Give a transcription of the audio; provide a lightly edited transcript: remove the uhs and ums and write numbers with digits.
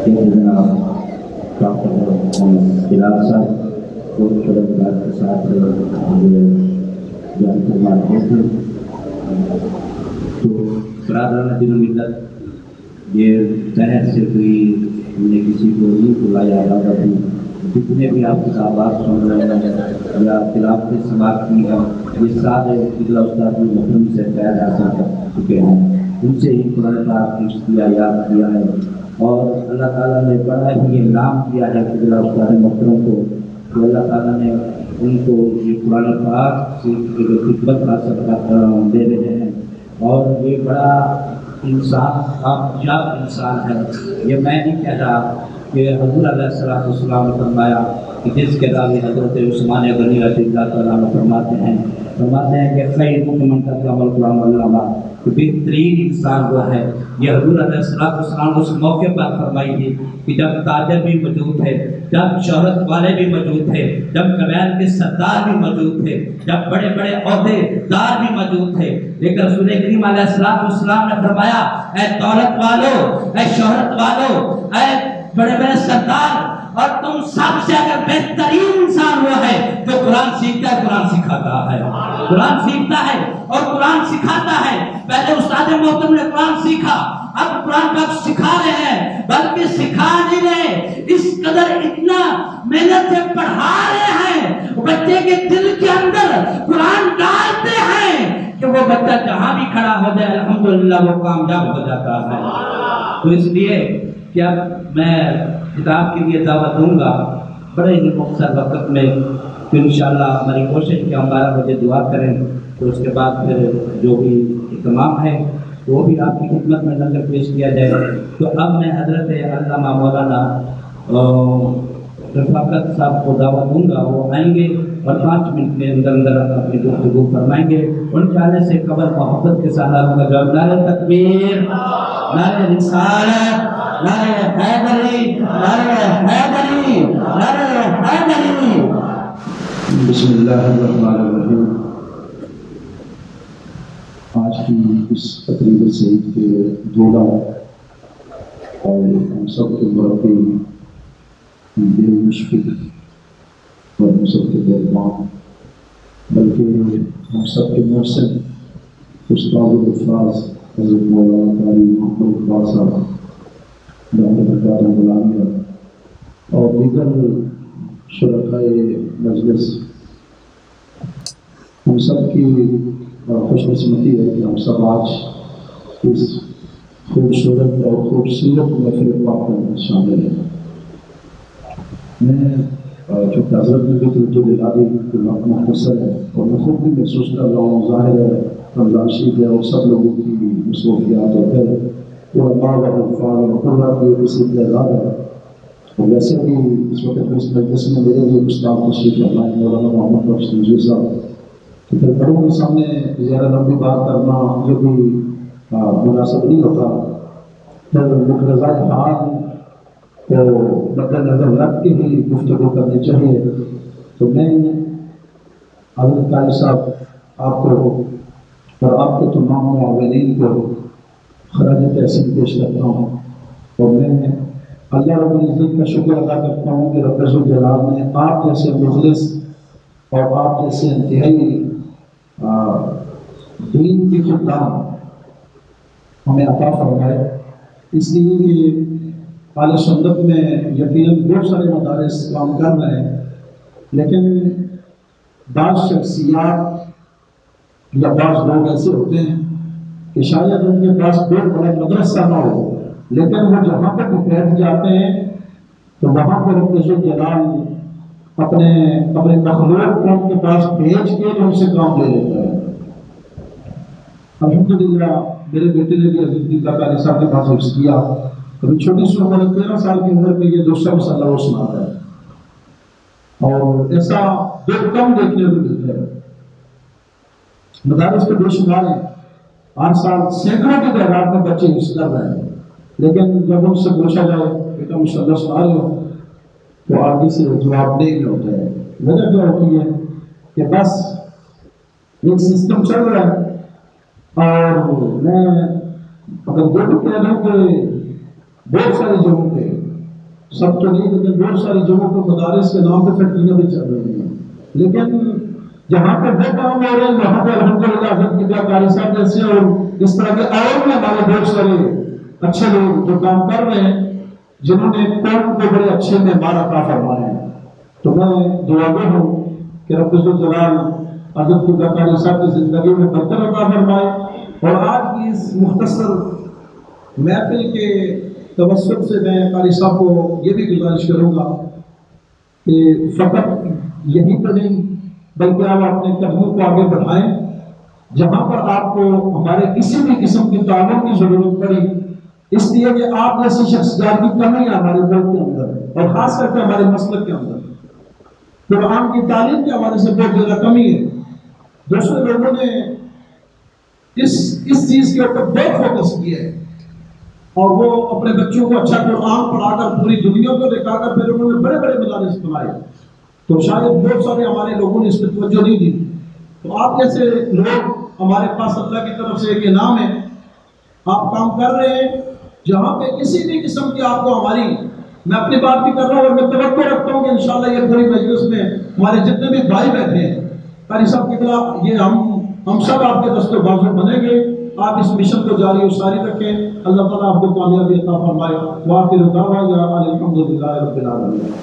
جناب ڈاکٹر بلال صاحب کو شرکت کے ساتھ جان فرماتے ہیں. تو برادران دین و ملت، یہ شہر سے کوئی ہم نے کسی کو نہیں بلایا دعوت دی. جتنے بھی آپ کتابات سن رہے ہیں یا تلاوت سماعت کی ہے، یہ سارے قبلہ استاد محترم سے فیض حاصل کر چکے ہیں. ان سے ہی قرآن پاک کی کیا یاد کیا ہے، اور اللہ تعالیٰ نے بڑا ہی انعام کیا ہے قبلہ استاد محترم کو کہ اللہ تعالیٰ نے ان کو یہ قرآن پاک سے خدمت حاصل دے رہے ہیں. اور یہ بڑا انسان کامیاب انسان ہے. یہ میں نہیں کہہ رہا کہ حضور علیہ السلام نے فرمایا کہ جس کے راوی حضرت عثمان غنی رضی اللہ تعالیٰ عنہ فرماتے ہیں کہ خیرکم من تعلم القرآن وعلمہ، کہ بہترین انسان وہ ہے. یہ حضور علیہ السلام اس موقع پر فرمائی تھی کہ جب تاجر بھی موجود تھے، جب شہرت والے بھی موجود تھے، جب قبائل کے سردار بھی موجود تھے، جب بڑے بڑے عہدے دار بھی موجود تھے، لیکن رسول کریم علیہ السلام نے فرمایا اے دولت والو، اے شہرت والو، اے بڑے بڑے سردار، اور تم سب سے اگر بہترین انسان وہ ہے جو قرآن سیکھتا ہے، قرآن سکھاتا ہے. قرآن سیکھتا ہے اور قرآن سکھاتا ہے. پہلے استاد محترم نے قرآن سیکھا، اب قرآن پاک سکھا رہے ہیں، بلکہ سکھا نہیں رہے، اس قدر اتنا محنت سے پڑھا رہے ہیں، بچے کے دل کے اندر قرآن ڈالتے ہیں کہ وہ بچہ جہاں بھی کھڑا ہو جائے الحمدللہ وہ کامیاب ہو جاتا ہے. تو اس لیے کیا میں کتاب کے لیے دعوت دوں گا بڑے ہی مختصر وقت میں، تو انشاءاللہ ہماری کوشش کہ ہم 12 بجے دعا کریں، تو اس کے بعد پھر جو بھی اہتمام ہے وہ بھی آپ کی خدمت میں نظر پیش کیا جائے. تو اب میں حضرت علامہ مولانا رفاقت صاحب کو دعوت دوں گا، وہ آئیں گے اور 5 منٹ کے اندر اندر اپنی گفتگو فرمائیں گے. ان کے آنے سے قبل محبت کے ساتھ آپ کا جواب نعرہ تکبیر، نعرہ رسالت، نعرہ حیدری، نعرہ حیدری، نعرہ حیدری. بسم اللہ الرحمن الرحیم. آج کی اس تقریب سعید کے جوڑا اور ہم سب کے مربی بے مشفق اور ہم سب کے دربان، بلکہ ہم سب کے محسن استاد الفاظ حضرت مولانا قاری محمد اقبال صاحب ڈاکٹر غلامیہ اور دیگر شرکائے مجلس، ہم سب کی خوش قسمتی ہے کہ ہم سب آج اس خوبصورت اور خوبصورت محفل پاک میں شامل ہیں. میں چونکہ حضرت نے بھی توجہ دلا دی کہ وقت مختصر ہے اور میں خود بھی محسوس کر رہا ہوں، ظاہر ہے رمضان شریف ہے اور سب لوگوں کی مصروفیات اور پھر علماء و حفاظ و قرہ کی کسی اعداد ہے. اور ویسے بھی اس وقت اس مجلس میں میرے لیے استاد تشریف فرمائے مولانا محمد بخش نذیر صاحب، تو پھر بڑوں کے سامنے زیادہ لمبی بات کرنا یہ بھی مناسب نہیں ہوتا. پھر مقتضائے حال کو مد نظر رکھ کے ہی گفتگو کرنی چاہیے. تو میں حضرت قاری صاحب آپ کو اور آپ کے تمام معاونین کو خراج تحسین پیش کرتا ہوں، اور میں اللہ رب العزت کا شکر ادا کرتا ہوں کہ رب الجلال نے آپ جیسے مخلص اور آپ جیسے انتہائی دین کی خدام ہمیں عطا فرمائے. اس لیے کہ اہل سنت میں یقیناً بہت سارے مدارس کام کر رہے ہیں، لیکن بعض شخصیات یا بعض لوگ ایسے ہوتے ہیں کہ شاید ان کے پاس بہت بڑا مدرسہ نہ ہو، لیکن وہ جہاں پر بھی بیٹھ جاتے ہیں تو وہاں پر رب الجلال اپنے مخلوق کو ان کے پاس بھیج کے ان سے کام لے لیتا ہے. الحمدللہ میرے بیٹے نے بھی حضرت قاری صاحب کے پاس حفظ کیا. ابھی چھوٹی سی عمر 13 سال کی عمر میں یہ دوسرا مسئلہ وہ سنا رہا ہے، اور ایسا بہت کم دیکھنے کو ملتا ہے. مدارس کے بے شمار ہیں، ہر سال سینکڑوں کی تعداد میں بچے حفظ کر رہے ہیں، لیکن جب ان سے پوچھا جائے بیٹا مصلح سنا رہے ہو تو آگے سے جواب نہیں ہوتا ہے. وجہ کیا ہوتی ہے کہ بس ایک سسٹم چل رہا ہے. اور میں اگر یہ بھی کہہ رہا ہوں کہ بہت ساری جگہوں پہ سب تو نہیں لیکن بہت ساری جگہوں پر مدارس کے نام پہ فیکٹریاں بھی چل رہی ہیں، لیکن جہاں پہ وہ کام ہو رہے ہیں وہاں پہ الحمدللہ حضرت قبلہ قاری صاحب جیسے اور اس طرح کے اور بھی ہمارے بہت سارے اچھے لوگ جو کام کر رہے ہیں جنہوں نے قوم کو بڑے اچھے معمار عطا فرمائے ہیں. تو میں دعا گو ہوں کہ رب الجلال حضرت قبلہ قاری صاحب کی زندگی میں برکت عطا فرمائے. اور آج کی اس مختصر محفل کے توسط سے میں قاری صاحب کو یہ بھی گزارش کروں گا کہ فقط یہی تو نہیں بلکہ آپ اپنے قدموں کو آگے بڑھائیں. جہاں پر آپ کو ہمارے کسی بھی قسم کی تعاون کی ضرورت پڑی، اس لیے کہ آپ جیسی شخصیات کی کمی ہے ہمارے ملک کے اندر اور خاص کر کے ہمارے مسلک کے اندر. قرآن کی تعلیم کے حوالے سے بہت زیادہ کمی ہے. دوسرے لوگوں نے اس چیز کے اوپر بہت فوکس کیا ہے اور وہ اپنے بچوں کو اچھا قرآن پڑھا کر پوری دنیا کو دکھا کر پھر انہوں نے بڑے بڑے مدارس بنائے. تو شاید بہت سارے ہمارے لوگوں نے اس پہ توجہ نہیں دی. تو آپ جیسے لوگ ہمارے پاس اللہ کی طرف سے ایک انعام ہے، آپ کام کر رہے ہیں جہاں پہ کسی بھی قسم کی آپ کو ہماری، میں اپنی بات بھی کر رہا ہوں اور میں توقع رکھتا ہوں کہ انشاءاللہ یہ پوری مجلس میں ہمارے جتنے بھی بھائی بیٹھے ہیں قاری صاحب کی طرح یہ ہم سب آپ کے دست و بازو بنیں گے. آپ اس مشن کو جاری و ساری رکھیں. اللہ تعالیٰ آپ کو کامیابی عطا فرمائے. وآخر دعوانا الحمدللہ رب العالمین.